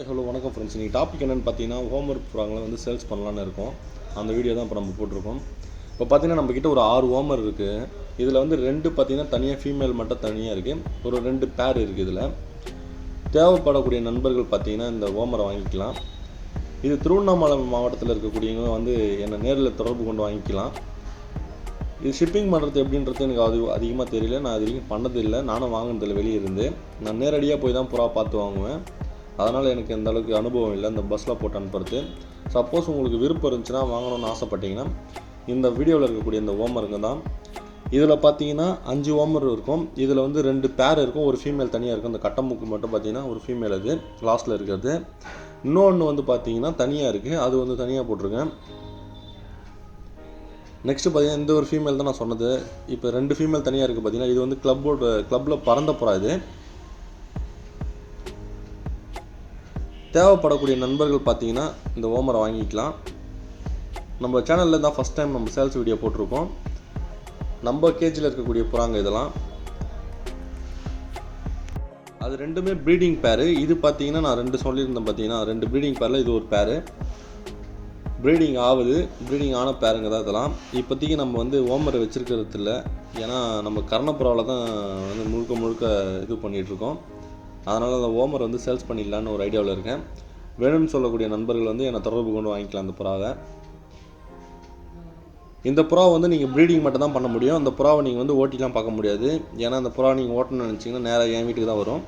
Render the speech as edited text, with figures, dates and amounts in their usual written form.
Hello வணக்கம் friends. இன்றைக்கி topic என்னென்னு பார்த்தீங்கன்னா, ஹோம் ஒர்க் புறாங்களை வந்து சேல்ஸ் பண்ணலான்னு இருக்கோம். அந்த வீடியோ தான் இப்போ நம்ம போட்டிருக்கோம். இப்போ பார்த்தீங்கன்னா நம்மக்கிட்ட ஒரு 6 ஹோமர் இருக்குது. இதில் வந்து 2 பார்த்தீங்கன்னா தனியாக ஃபீமேல் மட்டும் தனியாக இருக்குது. ஒரு 2 பேர் இருக்குது. இதில் தேவைப்படக்கூடிய நண்பர்கள் பார்த்தீங்கன்னா இந்த ஹோமரை வாங்கிக்கலாம். இது திருவண்ணாமலை மாவட்டத்தில் இருக்கக்கூடியவங்க வந்து என்னை நேரில் தொடர்பு கொண்டு வாங்கிக்கலாம். இது ஷிப்பிங் பண்ணுறது எப்படின்றது எனக்கு அதிகமாக தெரியல. நான் இது வரைக்கும் பண்ணதில்லை, நானும் வாங்கினதில்லை. வெளியே இருந்து நான் நேரடியாக போய் தான் புறா பார்த்து வாங்குவேன். அதனால் எனக்கு எந்த அளவுக்கு அனுபவம் இல்லை இந்த பஸ்ஸில் போட்டு அனுப்புறது. சப்போஸ் உங்களுக்கு விருப்பம் இருந்துச்சுன்னா, வாங்கணும்னு ஆசைப்பட்டீங்கன்னா, இந்த வீடியோவில் இருக்கக்கூடிய இந்த ஹோமருங்க தான். இதில் பார்த்தீங்கன்னா 5 ஹோமர் இருக்கும். இதில் வந்து 2 பேர் இருக்கும், ஒரு ஃபீமேல் தனியாக இருக்கும். இந்த கட்டமுக்கு மட்டும் பார்த்தீங்கன்னா ஒரு ஃபீமேல், அது லாஸ்ட்டில் இருக்கிறது. இன்னொன்று வந்து பார்த்தீங்கன்னா தனியாக இருக்குது, அது வந்து தனியாக போட்டிருக்கேன். நெக்ஸ்ட்டு பார்த்தீங்கன்னா இந்த ஒரு ஃபீமேல் தான் நான் சொன்னது. இப்போ 2 ஃபீமேல் தனியாக இருக்குது பார்த்தீங்கன்னா, இது வந்து கிளப்பில் பறந்த புறா. இது தேவைப்படக்கூடிய நண்பர்கள் பார்த்தீங்கன்னா இந்த ஹோமரை வாங்கிக்கலாம். நம்ம சேனலில் தான் ஃபஸ்ட் டைம் நம்ம சேல்ஸ் வீடியோ போட்டிருக்கோம். நம்ம கேஜில் இருக்கக்கூடிய புறாங்க இதெல்லாம். அது 2மே ப்ரீடிங் பேரு. இது பார்த்தீங்கன்னா நான் 2 சொல்லியிருந்தேன் பார்த்தீங்கன்னா, 2 ப்ரீடிங் பேரில் இது ஒரு பேரு. ப்ரீடிங் ஆன பேருங்க தான் இதெல்லாம். இப்போதைக்கு நம்ம வந்து ஹோமரை வச்சுருக்கிறது இல்லை, ஏன்னா நம்ம கர்ணப்புறாவில் தான் வந்து முழுக்க இது பண்ணிகிட்ருக்கோம். அதனால் அந்த ஹோமர் வந்து சேல்ஸ் பண்ணிடலான்னு ஒரு ஐடியாவில் இருக்கேன். வேணும்னு சொல்லக்கூடிய நண்பர்கள் வந்து என்னை தொடர்பு கொண்டு வாங்கிக்கலாம் அந்த புறாவை. இந்த புறாவை வந்து நீங்கள் ப்ரீடிங் மட்டும் தான் பண்ண முடியும். அந்த புறாவை நீங்கள் வந்து ஓட்டிலாம் பார்க்க முடியாது. ஏன்னா அந்த புறாவை நீங்கள் ஓட்டணும்னு நினச்சிங்கன்னா நேராக என் வீட்டுக்கு தான் வரும்.